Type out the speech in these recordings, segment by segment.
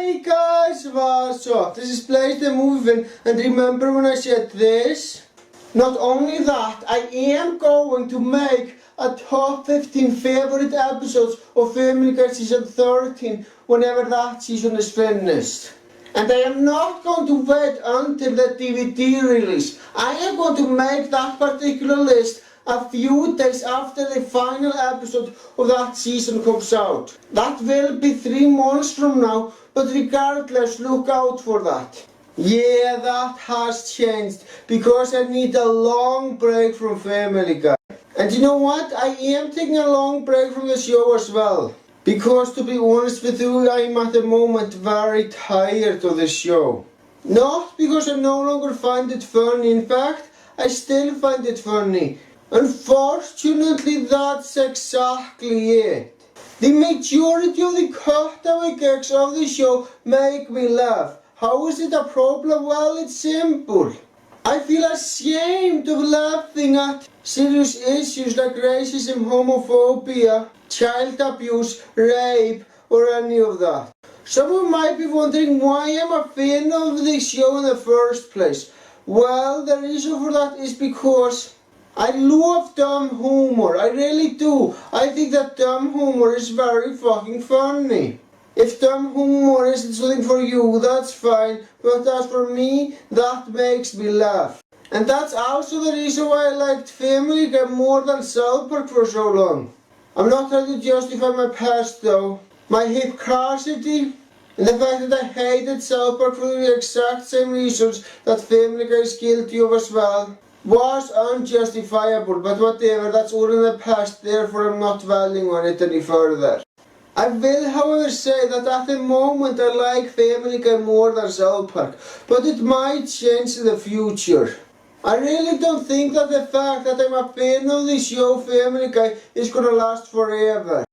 Hey guys, what's up? This is Blaze the Movie Fan, and remember when I said this? Not only that, I am going to make a top 15 favorite episodes of Family Guy season 13 whenever that season is finished. And I am not going to wait until the DVD release. I am going to make that particular list a few days after the final episode of that season comes out. That will be 3 months from now, but regardless, look out for that. Yeah, that has changed, because I need a long break from Family Guy. And you know what? I am taking a long break from the show as well. Because to be honest with you, I'm at the moment very tired of the show. Not because I no longer find it funny, in fact, I still find it funny. Unfortunately, that's exactly it. The majority of the cutaway gags of the show make me laugh. How is it a problem? Well, it's simple. I feel ashamed of laughing at serious issues like racism, homophobia, child abuse, rape, or any of that. Some of you might be wondering why I'm a fan of this show in the first place. Well, the reason for that is because I love dumb humor, I really do. I think that dumb humor is very fucking funny. If dumb humor isn't something for you, that's fine, but as for me, that makes me laugh. And that's also the reason why I liked Family Guy more than South Park for so long. I'm not trying to justify my past though. My hypocrisy and the fact that I hated South Park for the exact same reasons that Family Guy is guilty of as well was unjustifiable, but whatever, that's all in the past, therefore I'm not dwelling on it any further. I will however say that at the moment I like Family Guy more than South Park, but it might change in the future. I really don't think that the fact that I'm a fan of the show Family Guy is gonna last forever.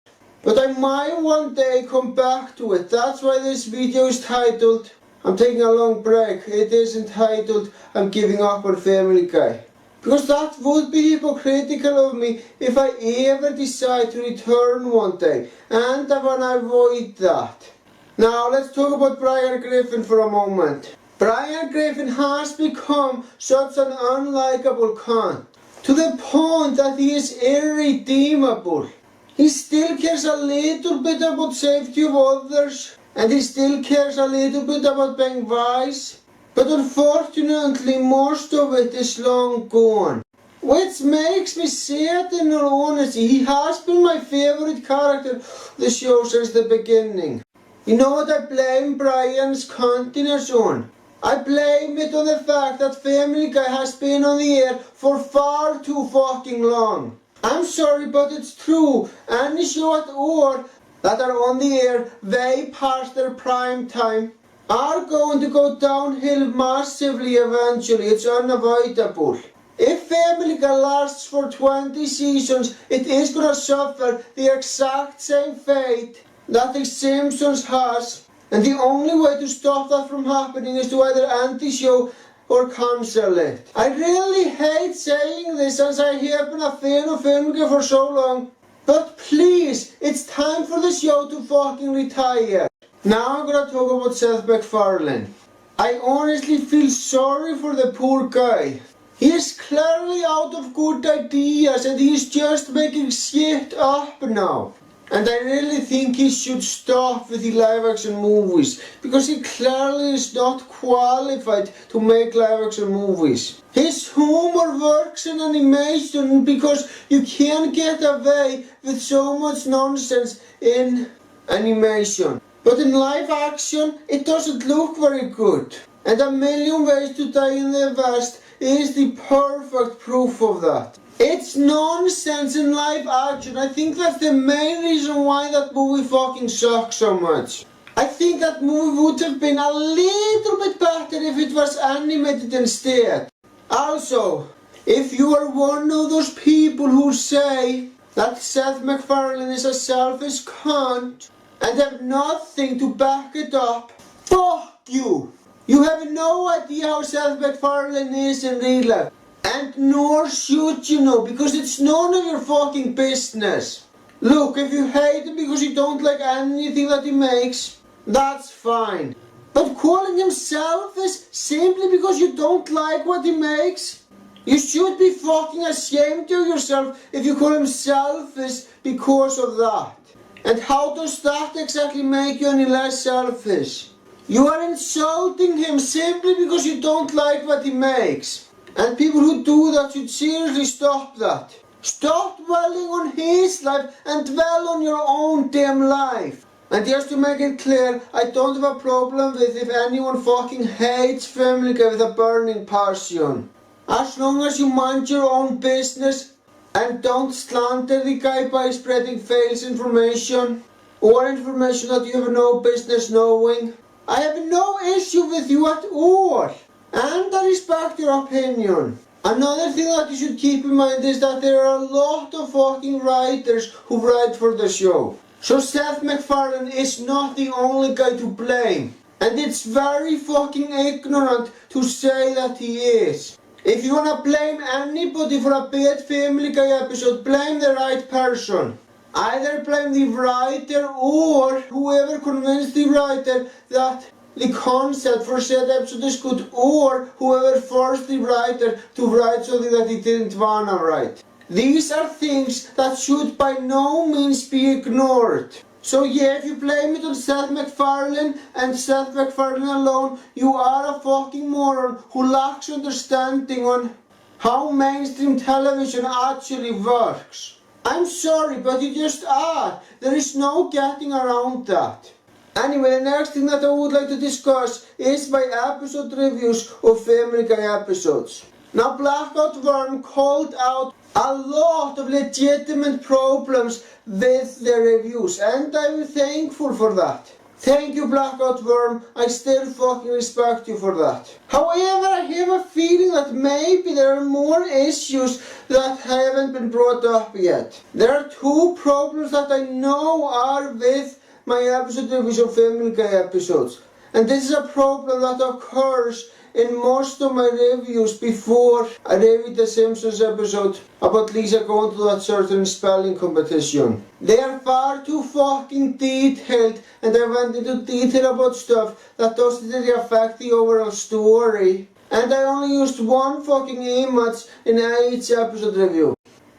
But I might one day come back to it. That's why this video is titled, I'm taking a long break. It isn't titled, I'm giving up on Family Guy. Because that would be hypocritical of me if I ever decide to return one day. And I wanna avoid that. Now let's talk about Brian Griffin for a moment. Brian Griffin has become such an unlikable cunt, to the point that he is irredeemable. He still cares a little bit about safety of others, and he still cares a little bit about being wise, but unfortunately most of it is long gone. Which makes me sad in all honesty. He has been my favourite character of the show since the beginning. You know what I blame Brian's cuntiness on? I blame it on the fact that Family Guy has been on the air for far too fucking long. I'm sorry, but it's true. Any show at all that are on the air way past their prime time are going to go downhill massively eventually. It's unavoidable. If Family Guy lasts for 20 seasons, it is gonna suffer the exact same fate that The Simpsons has. And the only way to stop that from happening is to either end the show or cancel it. I really hate saying this since I have been a fan of Family Guy for so long. But please, it's time for the show to fucking retire. Now I'm gonna talk about Seth MacFarlane. I honestly feel sorry for the poor guy. He is clearly out of good ideas and he's just making shit up now. And I really think he should stop with the live action movies, because he clearly is not qualified to make live action movies. His humor works in animation because you can't get away with so much nonsense in animation. But in live action, it doesn't look very good. And A Million Ways to Die in the West is the perfect proof of that. It's nonsense in live action. I think that's the main reason why that movie fucking sucks so much. I think that movie would have been a little bit better if it was animated instead. Also, if you are one of those people who say that Seth MacFarlane is a selfish cunt and have nothing to back it up, fuck you! You have no idea how Seth MacFarlane is in real life. And nor should you know, because it's none of your fucking business. Look, if you hate him because you don't like anything that he makes, That's fine. But calling him selfish simply because you don't like what he makes? You should be fucking ashamed of yourself if you call him selfish because of that. And how does that exactly make you any less selfish? You are insulting him simply because you don't like what he makes. And people who do that should seriously stop that. Stop dwelling on his life and dwell on your own damn life. And just to make it clear, I don't have a problem with if anyone fucking hates Family Guy with a burning passion. As long as you mind your own business and don't slander the guy by spreading false information or information that you have no business knowing. I have no issue with you at all, and I respect your opinion. Another thing that you should keep in mind is that there are a lot of fucking writers who write for the show. So Seth MacFarlane is not the only guy to blame. And it's very fucking ignorant to say that he is. If you wanna blame anybody for a bad Family Guy episode, blame the right person. Either blame the writer or whoever convinced the writer that the concept for said episode is good, or whoever forced the writer to write something that he didn't wanna write. These are things that should by no means be ignored. So yeah, if you blame it on Seth MacFarlane and Seth MacFarlane alone, you are a fucking moron who lacks understanding on how mainstream television actually works. I'm sorry, but you just are. There is no getting around that. Anyway, the next thing that I would like to discuss is my episode reviews of Family Guy episodes. Now, Blackout Worm called out a lot of legitimate problems with the reviews, and I'm thankful for that. Thank you, Blackout Worm, I still fucking respect you for that. However, I have a feeling that maybe there are more issues that haven't been brought up yet. There are two problems that I know are with my episode reviews of Family Guy episodes. And this is a problem that occurs in most of my reviews before I reviewed the Simpsons episode about Lisa going to that certain spelling competition. They are far too fucking detailed, and I went into detail about stuff that doesn't really affect the overall story. And I only used one fucking image in each episode review.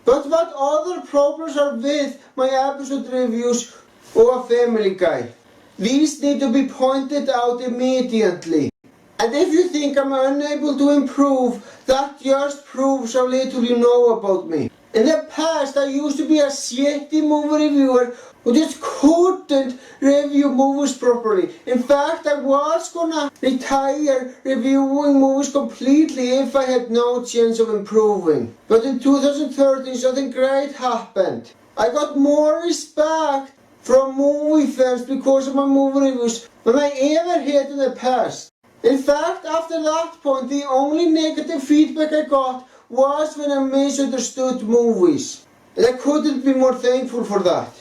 But what other problems are with my episode reviews of Family Guy? These need to be pointed out immediately. And if you think I'm unable to improve, that just proves how little you know about me. In the past, I used to be a shitty movie reviewer who just couldn't review movies properly. In fact, I was gonna retire reviewing movies completely if I had no chance of improving. But in 2013, something great happened. I got more respect from movie fans because of my movie reviews than I ever had in the past. In fact, after that point, the only negative feedback I got was when I misunderstood movies. And I couldn't be more thankful for that.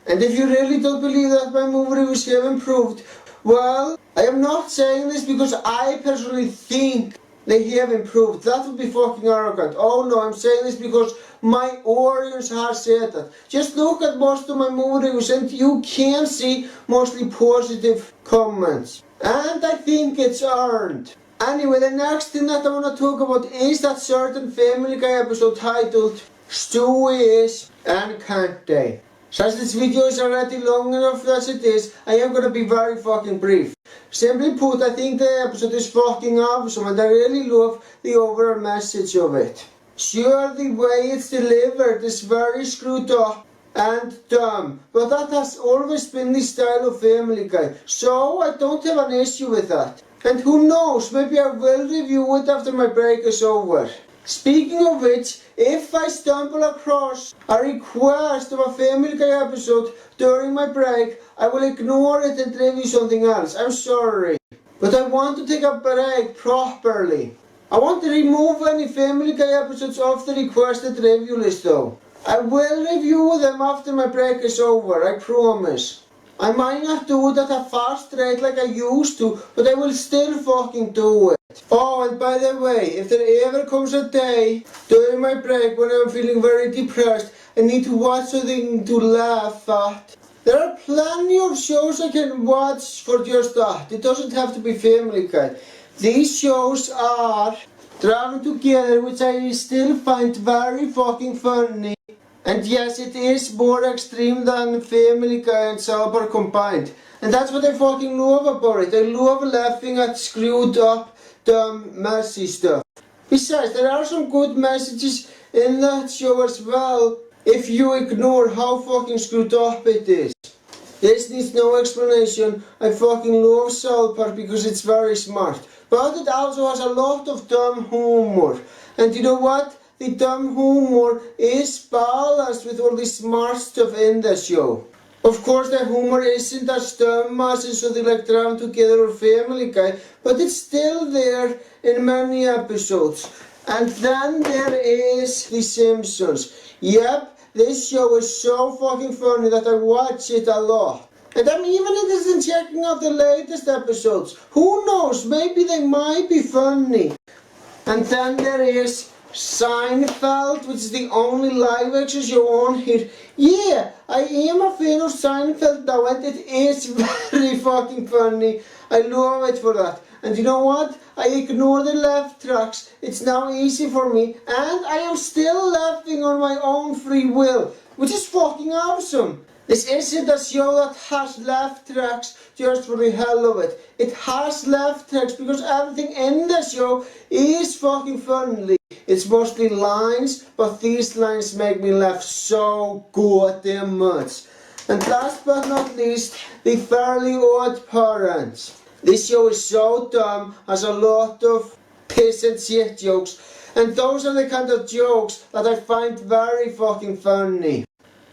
And if you really don't believe that my movie reviews have improved, well, I am not saying this because I personally think they have improved. That would be fucking arrogant. Oh no, I'm saying this because my audience has said that. Just look at most of my movie reviews and you can see mostly positive comments. And I think it's earned. Anyway, the next thing that I want to talk about is that certain Family Guy episode titled Stewie Is and Can't They. Since this video is already long enough as it is, I am gonna be very fucking brief. Simply put, I think the episode is fucking awesome and I really love the overall message of it. Sure, the way it's delivered is very screwed up and dumb, but that has always been the style of Family Guy, so I don't have an issue with that. And who knows, maybe I will review it after my break is over. Speaking of which, if I stumble across a request of a Family Guy episode during my break, I will ignore it and review something else. I'm sorry. But I want to take a break properly. I want to remove any Family Guy episodes off the requested review list though. I will review them after my break is over, I promise. I might not do it at a fast rate like I used to, but I will still fucking do it. Oh, and by the way, if there ever comes a day during my break when I'm feeling very depressed and need to watch something to laugh at, There are plenty of shows I can watch for just that. It doesn't have to be Family Guy. These shows are Traveling Together, which I still find very fucking funny. And yes, it is more extreme than Family Guy and South Park combined. And that's what I fucking love about it. I love laughing at screwed up, dumb, messy stuff. Besides, there are some good messages in that show as well, if you ignore how fucking screwed up it is. This needs no explanation. I fucking love South Park because it's very smart. But it also has a lot of dumb humor. And you know what? The dumb humor is balanced with all the smart stuff in the show. Of course, the humor isn't as dumb as in something like Traveling Together or Family Guy, but it's still there in many episodes. And then there is The Simpsons. Yep, this show is so fucking funny that I watch it a lot. And I'm even interested in checking out the latest episodes. Who knows, maybe they might be funny. And then there is Seinfeld, which is the only live action show on here. Yeah, I am a fan of Seinfeld now, and it is very fucking funny. I love it for that. And you know what? I ignore the laugh tracks. It's now easy for me, and I am still laughing on my own free will, which is fucking awesome. This isn't a show that has laugh tracks just for the hell of it. It has laugh tracks because everything in the show is fucking funny. It's mostly lines, but these lines make me laugh so goddamn much. And last but not least, The Fairly Odd Parents. This show is so dumb, has a lot of piss and shit jokes, and those are the kind of jokes that I find very fucking funny.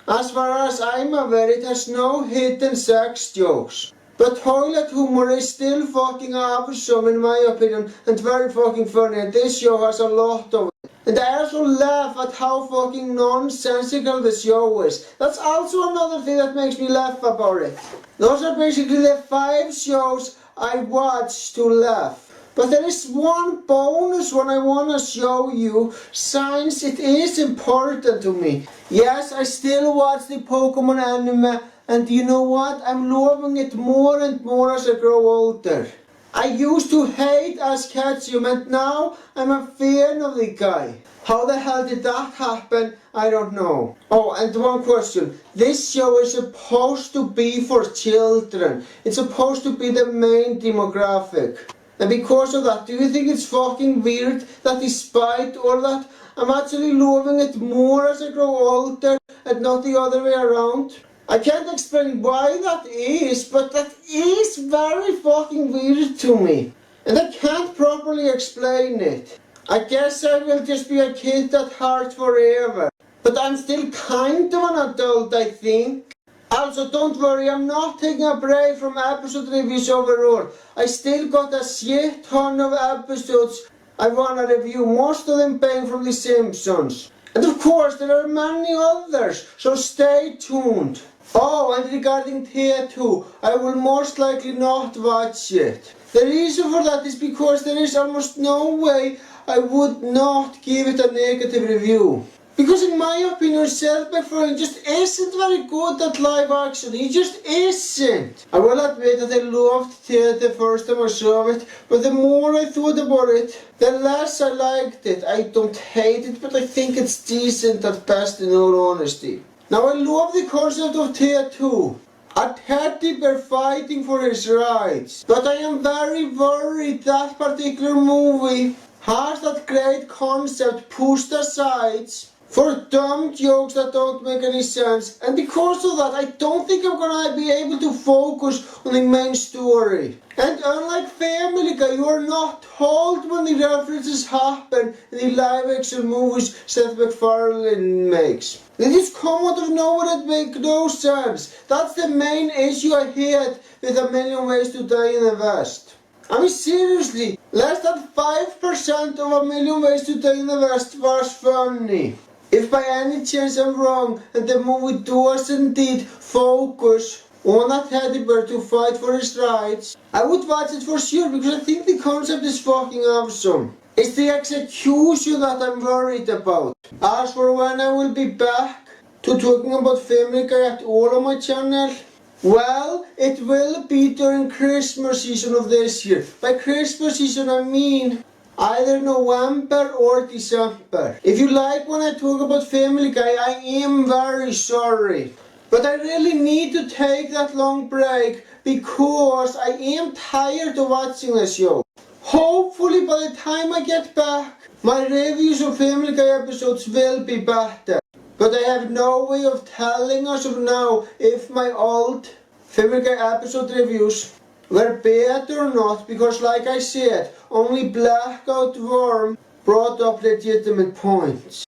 As far as I'm aware, it has no hidden sex jokes. But toilet humor is still fucking awesome in my opinion, and very fucking funny, and this show has a lot of it. And I also laugh at how fucking nonsensical the show is. That's also another thing that makes me laugh about it. Those are basically the 5 shows I watch to laugh. But there is one bonus one I want to show you, since it is important to me. Yes, I still watch the Pokemon anime, and you know what? I'm loving it more and more as I grow older. I used to hate Ash Ketchum, and now I'm a fan of the guy. How the hell did that happen? I don't know. Oh, and one question. This show is supposed to be for children. It's supposed to be the main demographic. And because of that, do you think it's fucking weird that despite all that, I'm actually loving it more as I grow older and not the other way around? I can't explain why that is, but that is very fucking weird to me. And I can't properly explain it. I guess I will just be a kid at heart forever. But I'm still kind of an adult, I think. Also, don't worry, I'm not taking a break from episode reviews overall. I still got a shit ton of episodes I wanna review, most of them being from The Simpsons. And of course, there are many others, so stay tuned. Oh, and regarding Tier 2, I will most likely not watch it. The reason for that is because there is almost no way I would not give it a negative review. Because in my opinion, Seth MacFarlane just isn't very good at live action. He just isn't. I will admit that I loved Ted the first time I saw it, but the more I thought about it, the less I liked it. I don't hate it, but I think it's decent at best in all honesty. Now I love the concept of Ted 2. A teddy bear fighting for his rights. But I am very worried that particular movie has that great concept pushed aside for dumb jokes that don't make any sense, and because of that I don't think I'm gonna be able to focus on the main story. And unlike Family Guy, you are not told when the references happen in the live action movies Seth MacFarlane makes. They just come out of nowhere and make no sense. That's the main issue I had with A Million Ways to Die in the West. I mean seriously, less than 5% of A Million Ways to Die in the West was funny. If by any chance I'm wrong and the movie does indeed focus on a teddy bear to fight for his rights, I would watch it for sure because I think the concept is fucking awesome. It's the execution that I'm worried about. As for when I will be back, to talking about Family Guy at all on my channel? Well, it will be during Christmas season of this year. By Christmas season I mean either November or December. If you like when I talk about Family Guy, I am very sorry. But I really need to take that long break because I am tired of watching the show. Hopefully by the time I get back, my reviews of Family Guy episodes will be better. But I have no way of telling us of now if my old Family Guy episode reviews were better or not, because like I said, only Blackout Worm brought up legitimate points.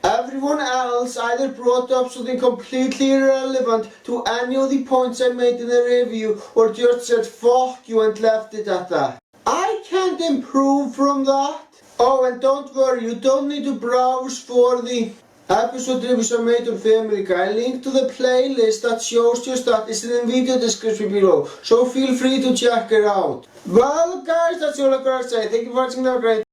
Everyone else either brought up something completely irrelevant to any of the points I made in the review, or just said fuck you and left it at that. I can't improve from that. Oh, and don't worry, you don't need to browse for the episode reviews I made on Family Guy. Link to the playlist that shows just that is in the video description below, so feel free to check it out. Well guys, that's all I gotta say. Thank you for watching, have a great